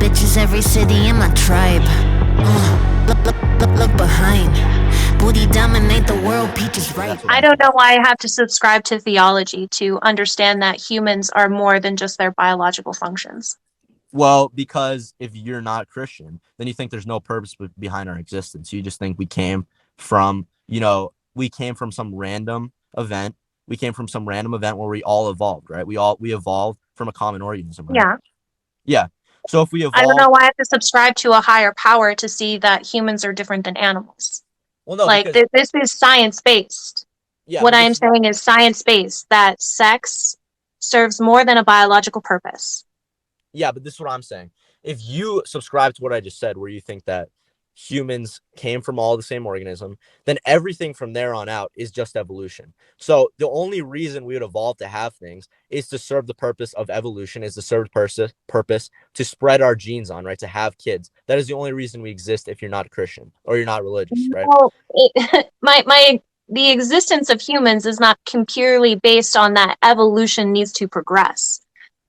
bitches, every city in my tribe. Look behind. Booty dominate the world, peaches right. I don't know why I have to subscribe to theology to understand that humans are more than just their biological functions. Well, because if you're not Christian, then you think there's no purpose behind our existence. You just think we came from, we came from some random event. We came from some random event where we all evolved, right? We evolved from a common organism, right? Yeah. Yeah. So if we I don't evolve, know why I have to subscribe to a higher power to see that humans are different than animals. well, no, Like, because this is science-based. yeah, What but I this am is why, saying is science-based, that sex serves more than a biological purpose. yeah, but this is what I'm saying. If you subscribe to what I just said, where you think that humans came from all the same organism, then everything from there on out is just evolution. So the only reason we would evolve to have things is to serve the purpose of evolution, is to serve the purpose to spread our genes on, right? To have kids. That is the only reason we exist if you're not a Christian or you're not religious, right? Well, the existence of humans is not purely based on that evolution needs to progress.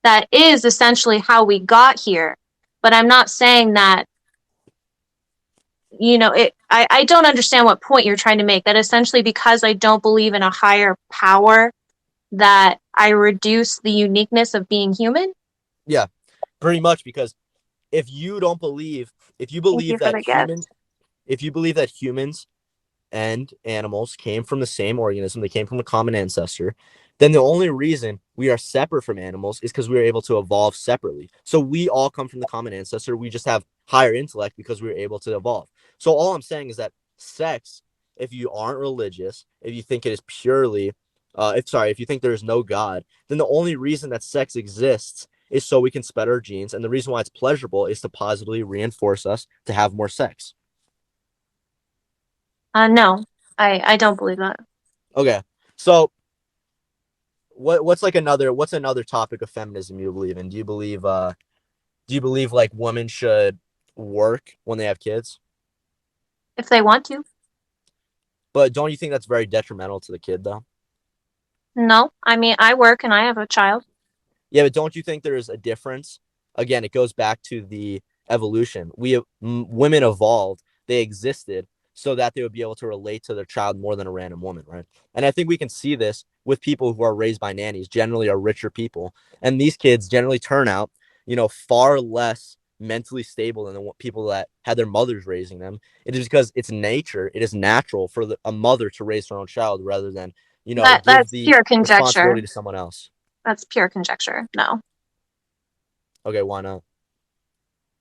That is essentially how we got here. But I'm not saying that, I don't understand what point you're trying to make. That essentially because I don't believe in a higher power, that I reduce the uniqueness of being human. Yeah, pretty much, because if you don't believe, if you Thank believe you for that the gift. humans and animals came from the same organism, they came from a common ancestor, then the only reason we are separate from animals is because we were able to evolve separately. So we all come from the common ancestor. We just have higher intellect because we were able to evolve. So all I'm saying is that sex, if you aren't religious, if you think it is purely, if you think there is no God, then the only reason that sex exists is so we can spread our genes. And the reason why it's pleasurable is to positively reinforce us to have more sex. No, I don't believe that. Okay. So what's another topic of feminism you believe in? Do you believe like women should work when they have kids? If they want to. But don't you think that's very detrimental to the kid though? No, I mean, I work and I have a child. Yeah, but don't you think there's a difference? Again, it goes back to the evolution. Women evolved, they existed so that they would be able to relate to their child more than a random woman, right? And I think we can see this with people who are raised by nannies, generally are richer people, and these kids generally turn out, far less mentally stable than the people that had their mothers raising them. It is because it's nature, it is natural for a mother to raise her own child rather than, give That's the pure conjecture. responsibility to someone else. That's pure conjecture. No. Okay, why not?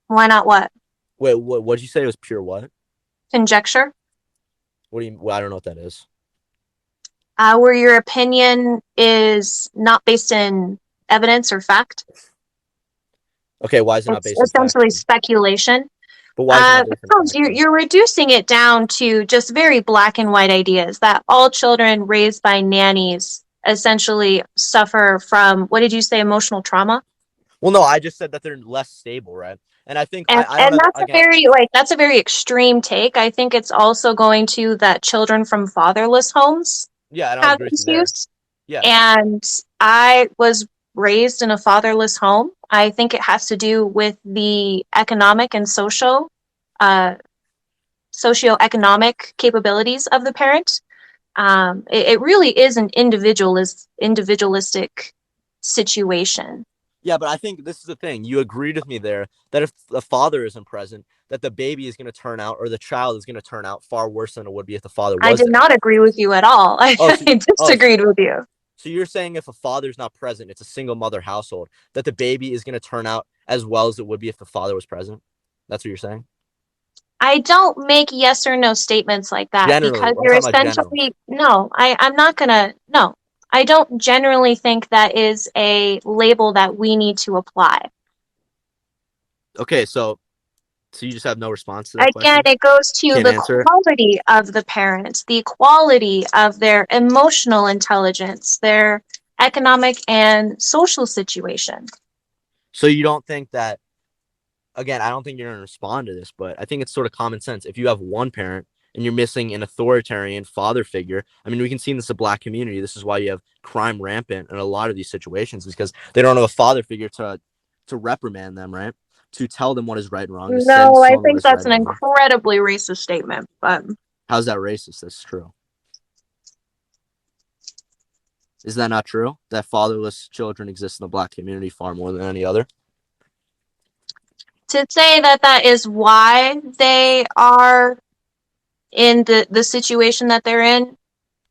Why not what? Wait, what did you say? It was pure what? Conjecture? What do you? Well, I don't know what that is. Where your opinion is not based in evidence or fact. Okay, why is it not It's based in fact essentially then? speculation. But why is it not based in Because fact you're, then? you're reducing it down to just very black and white ideas that all children raised by nannies essentially suffer from, what did you say, emotional trauma? Well, no, I just said that they're less stable, right? And I think And I don't and have that's a again. very that's a very extreme take. I think it's also going to that children from fatherless homes Yeah, and I'll have agree with you there. issues. Yeah, And I was raised in a fatherless home. I think it has to do with the economic and uh, socioeconomic capabilities of the parent. It really is an individualistic situation. yeah, but I think this is the thing. You agreed with me there that if the father isn't present, that the baby is going to turn out or the child is going to turn out far worse than it would be if the father I was did there. not agree with you at all. I, Oh, so I oh, so, disagreed with you. so you're saying if a father's not present, it's a single mother household, that the baby is going to turn out as well as it would be if the father was present. That's what you're saying. I don't make yes or no statements like that Generally, because I'm you're talking about generally. essentially, no, I'm not gonna, no. I don't generally think that is a label that we need to apply. Okay, so you just have no response to that Again, question? it goes to Can't the answer it? quality of the parent, the quality of their emotional intelligence, their economic and social situation. So you don't think that, again, I don't think you're going to respond to this, but I think it's sort of common sense. If you have one parent and you're missing an authoritarian father figure, I mean, we can see in this in the black community. This is why you have crime rampant in a lot of these situations, because they don't have a father figure to reprimand them, right? to tell them what is right and wrong, to send No, I someone what think is right that's an and wrong. incredibly racist statement, but How's that racist? That's true. Is that not true? That fatherless children exist in the Black community far more than any other? to say that that is why they are in the situation that they're in,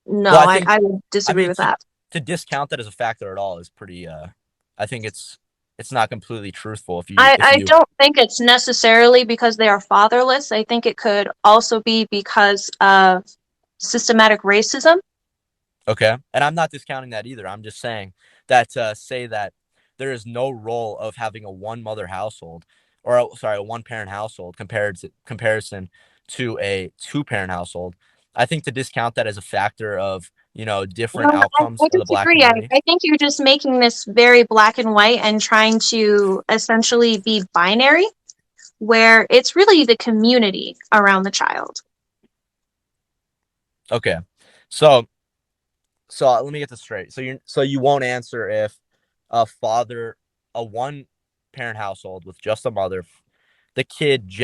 Well, no, I would I disagree mean, with that. to discount that as a factor at all is pretty. I think it's not completely truthful. If I you don't think it's necessarily because they are fatherless. I think it could also be because of systematic racism. Okay, and I'm not discounting that either. I'm just saying that say that there is no role of having a one mother household, or sorry, a one parent household comparison to a two parent household. I think to discount that as a factor of different No, outcomes I for the Black disagree. community. I think you're just making this very black and white and trying to essentially be binary, where it's really the community around the child. Okay, so let me get this straight. So you won't answer if a father, a one parent household with just a mother, the kids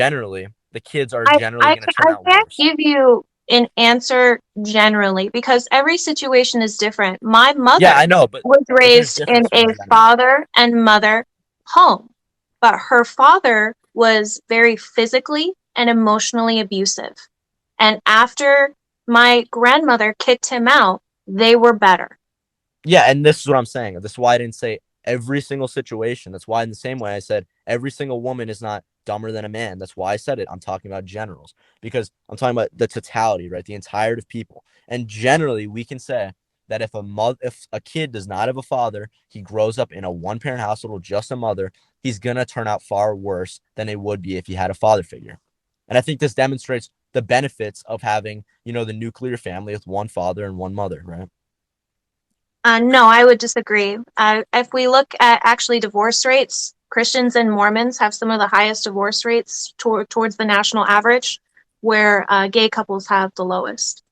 are generally going to turn I out can't worse. give you an answer generally because every situation is different. My Yeah, mother I know, but was there's raised in difference a from general. father and mother home, but her father was very physically and emotionally abusive. And after my grandmother kicked him out, they were better. Yeah, and this is what I'm saying. This is why I didn't say every single situation. That's why in the same way I said every single woman is not dumber than a man. That's why I said it. I'm talking about generals because I'm talking about the totality, right? The entirety of people. And generally, we can say that if a kid does not have a father, he grows up in a one parent household with just a mother, he's gonna turn out far worse than it would be if he had a father figure. And I think this demonstrates the benefits of having, the nuclear family with one father and one mother, right? No, I would disagree. If we look at actually divorce rates, Christians and Mormons have some of the highest divorce rates towards the national average, where gay couples have the lowest.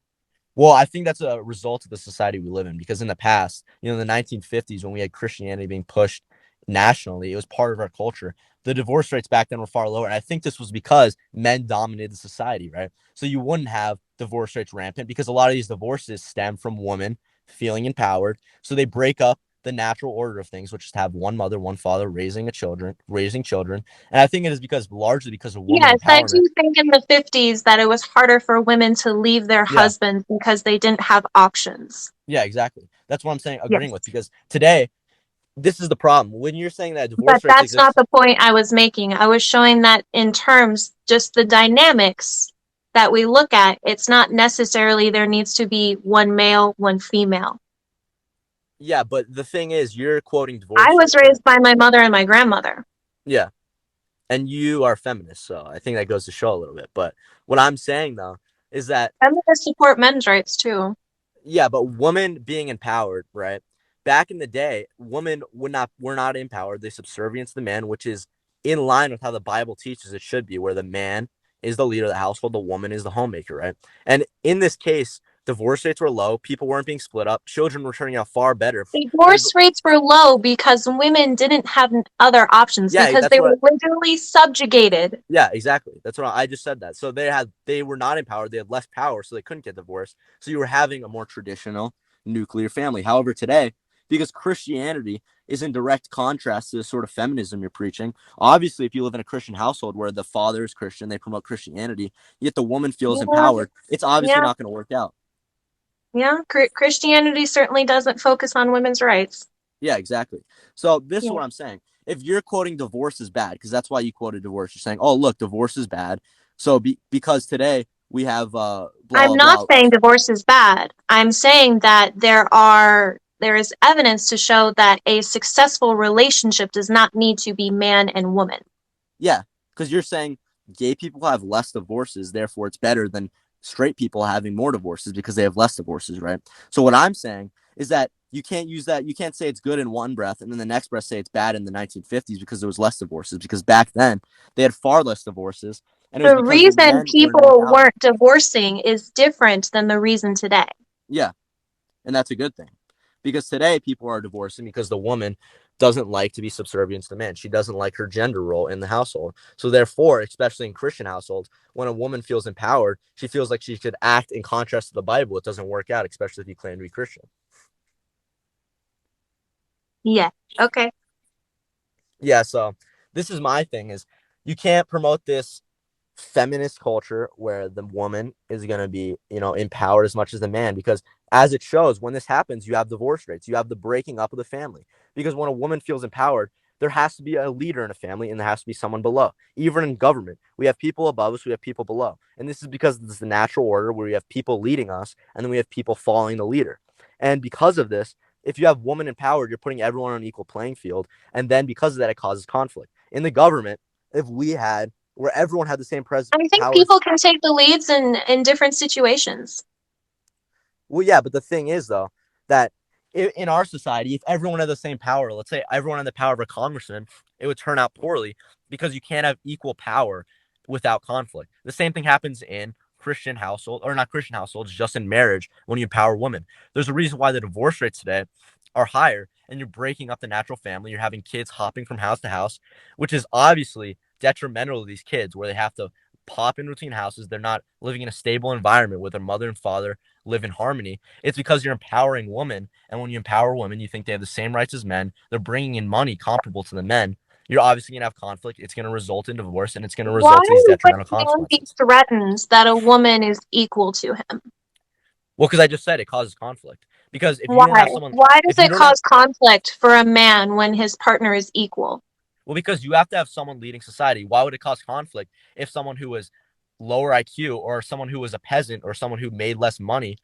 Well, I think that's a result of the society we live in because in the past, the 1950s, when we had Christianity being pushed nationally, it was part of our culture. The divorce rates back then were far lower. And I think this was because men dominated the society, right? So you wouldn't have divorce rates rampant because a lot of these divorces stem from women feeling empowered. So they break up the natural order of things, which is to have one mother, one father raising children. And I think it is largely because of woman Yes, I empowerment. do think in the 50s that it was harder for women to leave their Yeah. husbands because they didn't have options. Yeah, exactly. That's what I'm saying, agreeing with, Yes. because today, this is the problem. When you're saying that But divorce rates that's not exist, the point I was making. I was showing that in terms, just the dynamics that we look at, it's not necessarily there needs to be one male, one female. yeah, but the thing is, you're quoting I divorce was rates, right? raised by my mother and my grandmother. Yeah, and you are feminist, so I think that goes to show a little bit. But what I'm saying though is that Feminists support men's rights too. yeah, but women being empowered, right? Back in the day, women were not empowered. They subservient to the man, which is in line with how the Bible teaches it should be, where the man is the leader of the household, the woman is the homemaker, right? And in this case, divorce rates were low, people weren't being split up, children were turning out far better. There's Divorce rates were low because women didn't have other options yeah, because that's they were what literally subjugated. yeah, exactly. That's what I just said that. So they were not empowered, they had less power, so they couldn't get divorced. So you were having a more traditional nuclear family. However, today, because Christianity is in direct contrast to the sort of feminism you're preaching. Obviously, if you live in a Christian household where the father is Christian, they promote Christianity, yet the woman feels Yeah, empowered, it's obviously yeah, not going to work out. yeah. Christianity certainly doesn't focus on women's rights. Yeah, exactly. So this is Yeah. what I'm saying. If you're quoting divorce is bad, because that's why you quoted divorce, you're saying, oh, look, divorce is bad. So because today we have blah, I'm blah, not blah. saying divorce is bad. I'm saying that there is evidence to show that a successful relationship does not need to be man and woman. Yeah, because you're saying gay people have less divorces, therefore it's better than straight people having more divorces because they have less divorces, right? So what I'm saying is that you can't use that. You can't say it's good in one breath and then the next breath say it's bad in the 1950s because there was less divorces. Because back then they had far less divorces, and it was The because the reason men were more people powerful. weren't divorcing is different than the reason today. Yeah, and that's a good thing because today people are divorcing because the woman doesn't like to be subservient to the man. She doesn't like her gender role in the household. So therefore, especially in Christian households, when a woman feels empowered, she feels like she could act in contrast to the Bible. It doesn't work out, especially if you claim to be Christian. Yeah. Okay. Yeah, so this is my thing is you can't promote this feminist culture where the woman is going to be, empowered as much as the man, because as it shows, when this happens, you have divorce rates, you have the breaking up of the family, because when a woman feels empowered, there has to be a leader in a family and there has to be someone below. Even in government, we have people above us, we have people below, and this is because this is the natural order where we have people leading us and then we have people following the leader. And because of this, if you have woman empowered, you're putting everyone on an equal playing field, and then because of that, it causes conflict in the government. If we had where everyone had the same I think powers. people can take the leads in different situations. Well, yeah, but the thing is, though, that in our society, if everyone had the same power, let's say everyone had the power of a congressman, it would turn out poorly because you can't have equal power without conflict. The same thing happens in Christian household, or not Christian households, just in marriage when you empower women. There's a reason why the divorce rates today are higher, and you're breaking up the natural family. You're having kids hopping from house to house, which is obviously detrimental to these kids, where they have to pop in between houses. They're not living in a stable environment where their mother and father live in harmony. It's because you're empowering women, and when you empower women, you think they have the same rights as men. They're bringing in money comparable to the men. You're obviously going to have conflict. It's going to result in divorce, and it's going to Why result in these would detrimental a man be consequences. threatened that a woman is equal to him? Well, because I just said it causes conflict. Because if you don't Why? have someone, Why does if you it don't have, cause conflict for a man when his partner is equal? well, because you have to have someone leading society. Why would it cause conflict if someone who was lower IQ or someone who was a peasant or someone who made less money,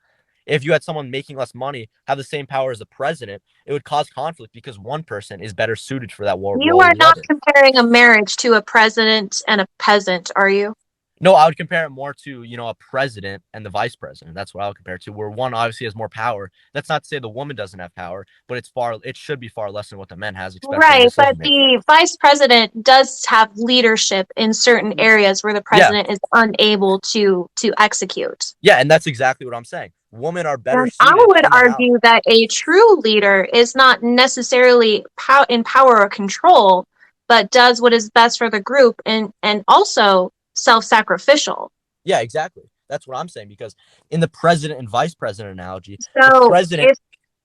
if you had someone making less money have the same power as the president, it would cause conflict because one person is better suited for that You role are than the not other. comparing a marriage to a president and a peasant, are you? No, I would compare it more to, a president and the vice president. That's what I would compare it to, where one obviously has more power. That's not to say the woman doesn't have power, but it should be far less than what the men has, especially in Right, but decision making. the vice president does have leadership in certain areas where the Yeah. president is unable to execute. Yeah, and that's exactly what I'm saying. Women are better And I suited would in the house. argue that a true leader is not necessarily in power or control, but does what is best for the group and also self-sacrificial. Yeah, exactly. That's what I'm saying, because in the president and vice president analogy, the So president if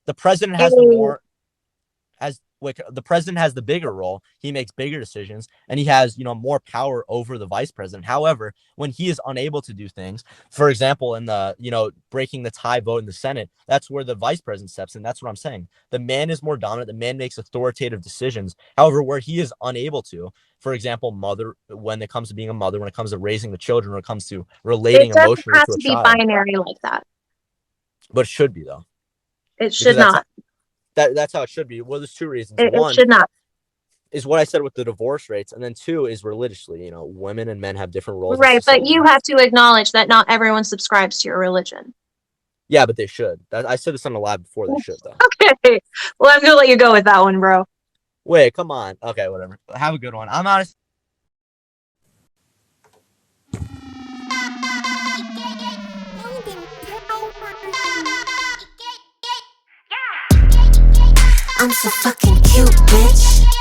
the president a has the more has like the president has the bigger role. He makes bigger decisions and he has, more power over the vice president. However, when he is unable to do things, for example, in the, breaking the tie vote in the Senate, that's where the vice president steps in. That's what I'm saying. The man is more dominant. The man makes authoritative decisions. However, where he is unable to, for example, when it comes to being a mother, when it comes to raising the children, when it comes to it relating doesn't emotionally have to a to be child. binary like that. But it should be, though, It because should not. that's how it should be. Well, there's two reasons. It One should not. is what I said with the divorce rates, and then two is religiously. Women and men have different roles in Right, but society. you have to acknowledge that not everyone subscribes to your religion. Yeah, but they should. I said this on the live before. They should, though. Okay. Well, I'm gonna let you go with that one, bro. Wait, come on. Okay, whatever. Have a good one. I'm honest. I'm so fucking cute, bitch.